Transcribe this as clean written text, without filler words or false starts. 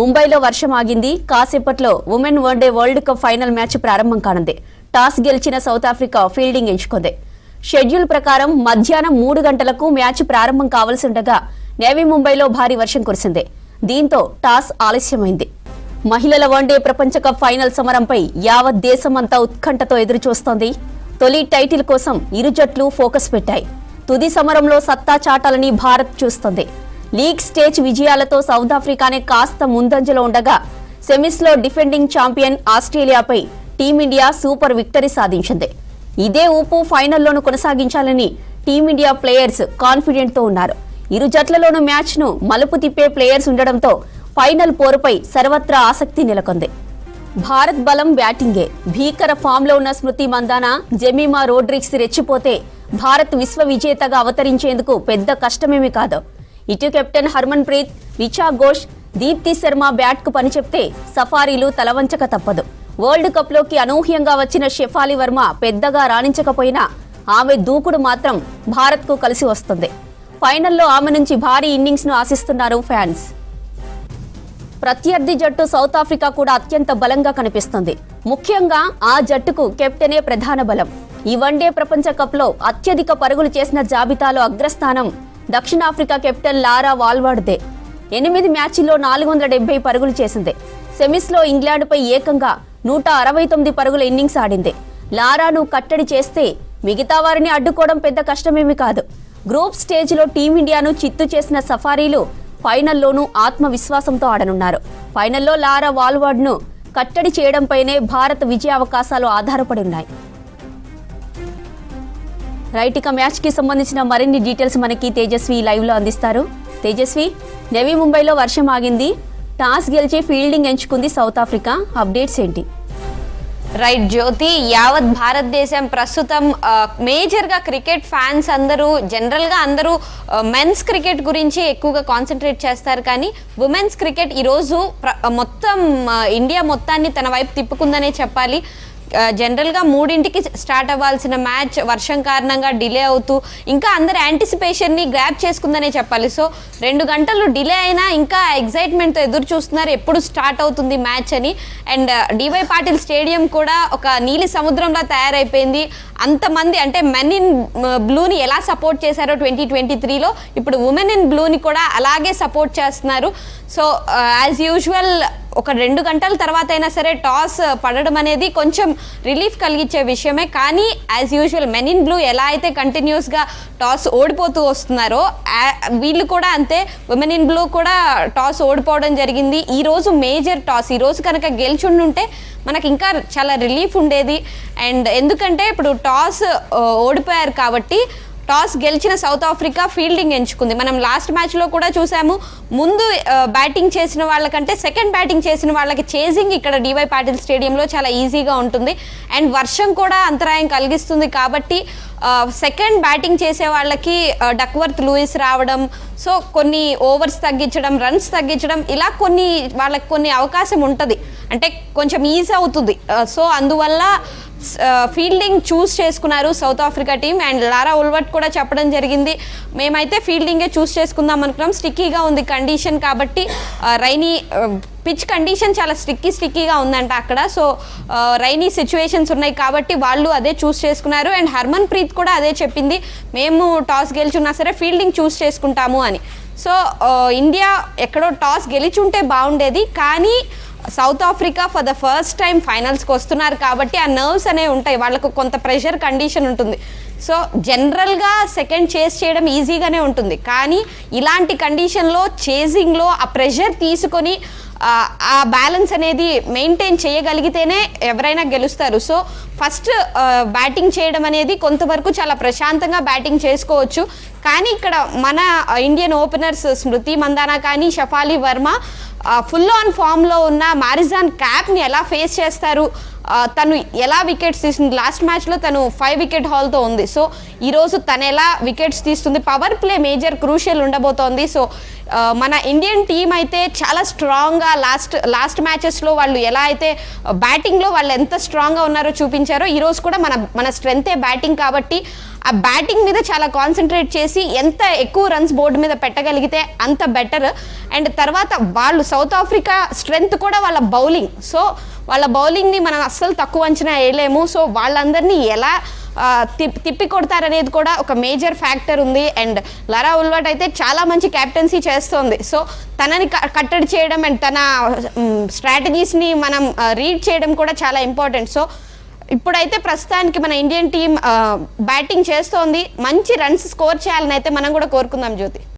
ముంబైలో వర్షం ఆగింది. కాసేపట్లో women one day world cup final match ప్రారంభం కానుంది. టాస్ గెలిచిన సౌత్ ఆఫ్రికా ఫీల్డింగ్ ఎంచుకుంది. షెడ్యూల్ ప్రకారం మధ్యాహ్నం 3 గంటలకు మ్యాచ్ ప్రారంభం కావాల్సి ఉండగా నేవీ ముంబైలో భారీ వర్షం కురిసింది. దీంతో టాస్ ఆలస్యమైంది. మహిళల వన్డే ప్రపంచ కప్ ఫైనల్ సమరంపై యావత్ దేశమంతా ఉత్కంఠతో ఎదురుచూస్తోంది. తొలి టైటిల్ కోసం ఇరు జట్లు ఫోకస్ పెట్టాయి. తుది సమరంలో సత్తా చాటాలని భారత్ చూస్తోంది. లీగ్ స్టేజ్ విజయాలతో సౌత్ ఆఫ్రికానే కాస్త ముందంజలో ఉండగా సెమీస్లో డిఫెండింగ్ ఛాంపియన్ ఆస్ట్రేలియాపై టీమిండియా సూపర్ విక్టరీ సాధించింది. ఇదే ఊపు ఫైనల్లోనూ కొనసాగించాలని టీమిండియా ప్లేయర్స్ కాన్ఫిడెంట్తో ఉన్నారు. ఇరు జట్లలోనూ మ్యాచ్ను మలుపు తిప్పే ప్లేయర్స్ ఉండడంతో ఫైనల్ పోరుపై సర్వత్రా ఆసక్తి నెలకొంది. భారత్ బలం బ్యాటింగే. భీకర ఫామ్లో ఉన్న స్మృతి మందాన, జెమిమా రోడ్రిగ్స్ రెచ్చిపోతే భారత్ విశ్వ విజేతగా అవతరించేందుకు పెద్ద కష్టమేమీ కాదు. ఇటు కెప్టెన్ హర్మన్ ప్రీత్, రిచా ఘోష్, దీప్తి శర్మ బ్యాట్కు పనిచెప్తే సఫారీలు తలవంచక తప్పదు. వరల్డ్ కప్లోకి అనూహ్యంగా వచ్చిన షెఫాలి వర్మ పెద్దగా రాణించకపోయినా ఆమె దూకుడు మాత్రం భారత్కు కలిసి వస్తుంది. ఫైనల్లో ఆమె నుంచి భారీ ఇన్నింగ్స్ను ఆశిస్తున్నారు ఫ్యాన్స్. ప్రత్యర్థి జట్టు సౌత్ ఆఫ్రికా కూడా అత్యంత బలంగా కనిపిస్తుంది. ముఖ్యంగా ఆ జట్టుకు కెప్టెనే ప్రధాన బలం. ఈ వన్డే ప్రపంచ కప్లో అత్యధిక పరుగులు చేసిన జాబితాలో అగ్రస్థానం దక్షిణాఫ్రికా కెప్టెన్ లారా వాల్వర్డ్దే. 8 మ్యాచ్ల్లో 470 పరుగులు చేసింది. సెమీస్లో ఇంగ్లాండ్పై ఏకంగా 169 పరుగుల ఇన్నింగ్స్ ఆడింది. లారాను కట్టడి చేస్తే మిగతా వారిని అడ్డుకోవడం పెద్ద కష్టమేమీ కాదు. గ్రూప్ స్టేజ్లో టీమిండియాను చిత్తు చేసిన సఫారీలు ఫైనల్లోనూ ఆత్మవిశ్వాసంతో ఆడనున్నారు. ఫైనల్లో లారా వాల్వర్డ్ను కట్టడి చేయడంపైనే భారత్ విజయావకాశాలు ఆధారపడి ఉన్నాయి. రైట్, ఇక మ్యాచ్ కి సంబంధించిన మరిన్ని డీటెయిల్స్ మనకి తేజస్వి లైవ్ లో అందిస్తారు. తేజస్వి, నేవీ ముంబైలో వర్షం ఆగింది. టాస్ గెలిచి ఫీల్డింగ్ ఎంచుకుంది సౌత్ ఆఫ్రికా. అప్డేట్స్ ఏంటి? రైట్ జ్యోతి, యావత్ భారతదేశం ప్రస్తుతం మేజర్గా క్రికెట్ ఫ్యాన్స్ అందరూ జనరల్గా అందరూ మెన్స్ క్రికెట్ గురించి ఎక్కువగా కాన్సన్ట్రేట్ చేస్తారు. కానీ ఉమెన్స్ క్రికెట్ ఈరోజు మొత్తం ఇండియా మొత్తాన్ని తన వైపు తిప్పుకుందనే చెప్పాలి. జనరల్గా 3ంటికి స్టార్ట్ అవ్వాల్సిన మ్యాచ్ వర్షం కారణంగా డిలే అవుతూ ఇంకా అందరు యాంటిసిపేషన్ని గ్రాప్ చేసుకుందనే చెప్పాలి. సో 2 గంటలు డిలే అయినా ఇంకా ఎగ్జైట్మెంట్తో ఎదురు చూస్తున్నారు ఎప్పుడు స్టార్ట్ అవుతుంది మ్యాచ్ అని. అండ్ డివై పాటిల్ స్టేడియం కూడా ఒక నీలి సముద్రంలా తయారైపోయింది. అంతమంది అంటే మెన్ ఇన్ బ్లూని ఎలా సపోర్ట్ చేశారో 2023లో ఇప్పుడు ఉమెన్ ఇన్ బ్లూని కూడా అలాగే సపోర్ట్ చేస్తున్నారు. సో యాజ్ యూజువల్ ఒక 2 గంటల తర్వాత అయినా సరే టాస్ పడడం అనేది కొంచెం రిలీఫ్ కలిగించే విషయమే. కానీ as usual men in blue ఎలా అయితే కంటిన్యూస్గా టాస్ ఓడిపోతూ వస్తున్నారో వీళ్ళు కూడా అంతే. ఉమెన్ ఇన్ బ్లూ కూడా టాస్ ఓడిపోవడం జరిగింది. ఈరోజు మేజర్ టాస్. ఈరోజు కనుక గెలిచుండుంటే మనకి ఇంకా చాలా రిలీఫ్ ఉండేది. అండ్ ఎందుకంటే ఇప్పుడు టాస్ ఓడిపోయారు కాబట్టి టాస్ గెలిచిన సౌత్ ఆఫ్రికా ఫీల్డింగ్ ఎంచుకుంది. మనం లాస్ట్ మ్యాచ్లో కూడా చూసాము, ముందు బ్యాటింగ్ చేసిన వాళ్ళకంటే సెకండ్ బ్యాటింగ్ చేసిన వాళ్ళకి చేజింగ్ ఇక్కడ డివై పాటిల్ స్టేడియంలో చాలా ఈజీగా ఉంటుంది. అండ్ వర్షం కూడా అంతరాయం కలిగిస్తుంది కాబట్టి సెకండ్ బ్యాటింగ్ చేసే వాళ్ళకి డక్వర్త్ లూయిస్ రావడం, సో కొన్ని ఓవర్స్ తగ్గించడం, రన్స్ తగ్గించడం, ఇలా వాళ్ళకి కొన్ని అవకాశం ఉంటుంది, అంటే కొంచెం ఈజీ అవుతుంది. సో అందువల్ల ఫీల్డింగ్ చూస్ చేసుకున్నారు సౌత్ ఆఫ్రికా టీం. అండ్ లారా వాల్వర్డ్ కూడా చెప్పడం జరిగింది, మేమైతే ఫీల్డింగే చూస్ చేసుకుందాం అనుకున్నాం, స్టిక్కీగా ఉంది కండిషన్ కాబట్టి. రైనీ పిచ్ కండిషన్ చాలా స్టిక్కీగా ఉందంట అక్కడ. సో రైనీ సిచ్యువేషన్స్ ఉన్నాయి కాబట్టి వాళ్ళు అదే చూస్ చేసుకున్నారు. అండ్ హర్మన్ ప్రీత్ కూడా అదే చెప్పింది, మేము టాస్ గెలిచున్నా సరే ఫీల్డింగ్ చూస్ చేసుకుంటాము అని. సో ఇండియా ఎక్కడో టాస్ గెలిచుంటే బాగుండేది, కానీ south Africa for the first time ఫైనల్స్కి వస్తున్నారు కాబట్టి ఆ నర్వ్స్ అనేవి ఉంటాయి, వాళ్ళకు కొంత ప్రెషర్ కండిషన్ ఉంటుంది. సో జనరల్గా సెకండ్ చేస్ చేయడం ఈజీగానే ఉంటుంది, కానీ ఇలాంటి కండిషన్లో చేజింగ్లో ఆ ప్రెషర్ తీసుకొని ఆ బ్యాలెన్స్ అనేది మెయింటైన్ చేయగలిగితేనే ఎవరైనా గెలుస్తారు. సో ఫస్ట్ బ్యాటింగ్ చేయడం అనేది కొంతవరకు చాలా ప్రశాంతంగా బ్యాటింగ్ చేసుకోవచ్చు. కానీ ఇక్కడ మన ఇండియన్ ఓపెనర్స్ స్మృతి మందాన కానీ షెఫాలి వర్మ ఫుల్ ఆన్ ఫామ్లో ఉన్న మారిజాన్ క్యాప్ని ఎలా ఫేస్ చేస్తారు, తను ఎలా వికెట్స్ తీస్తుంది. లాస్ట్ మ్యాచ్లో తను 5 వికెట్ హాల్తో ఉంది. సో ఈరోజు తను ఎలా వికెట్స్ తీస్తుంది, పవర్ ప్లే మేజర్ క్రూషియల్ ఉండబోతోంది. సో మన ఇండియన్ టీం అయితే చాలా స్ట్రాంగ్గా లాస్ట్ మ్యాచెస్లో వాళ్ళు ఎలా అయితే బ్యాటింగ్లో వాళ్ళు ఎంత స్ట్రాంగ్గా ఉన్నారో చూపించారో ఈరోజు కూడా మన స్ట్రెంతే బ్యాటింగ్ కాబట్టి ఆ బ్యాటింగ్ మీద చాలా కాన్సన్ట్రేట్ చేసి ఎంత ఎక్కువ రన్స్ బోర్డు మీద పెట్టగలిగితే అంత బెటర్. అండ్ తర్వాత వాళ్ళు సౌత్ ఆఫ్రికా స్ట్రెంగ్త్ కూడా వాళ్ళ బౌలింగ్. సో వాళ్ళ బౌలింగ్ని మనం అస్సలు తక్కువ అంచనా వేయలేము. సో వాళ్ళందరినీ ఎలా తిప్పి కొడతారనేది కూడా ఒక మేజర్ ఫ్యాక్టర్ ఉంది. అండ్ లారా ఉల్వాట్ అయితే చాలా మంచి క్యాప్టెన్సీ చేస్తోంది. సో తనని కట్టడి చేయడం అండ్ తన స్ట్రాటజీస్ని మనం రీడ్ చేయడం కూడా చాలా ఇంపార్టెంట్. సో ఇప్పుడైతే ప్రస్తుతానికి మన ఇండియన్ టీం బ్యాటింగ్ చేస్తోంది. మంచి రన్స్ స్కోర్ చేయాలని అయితే మనం కూడా కోరుకుందాం జ్యోతి.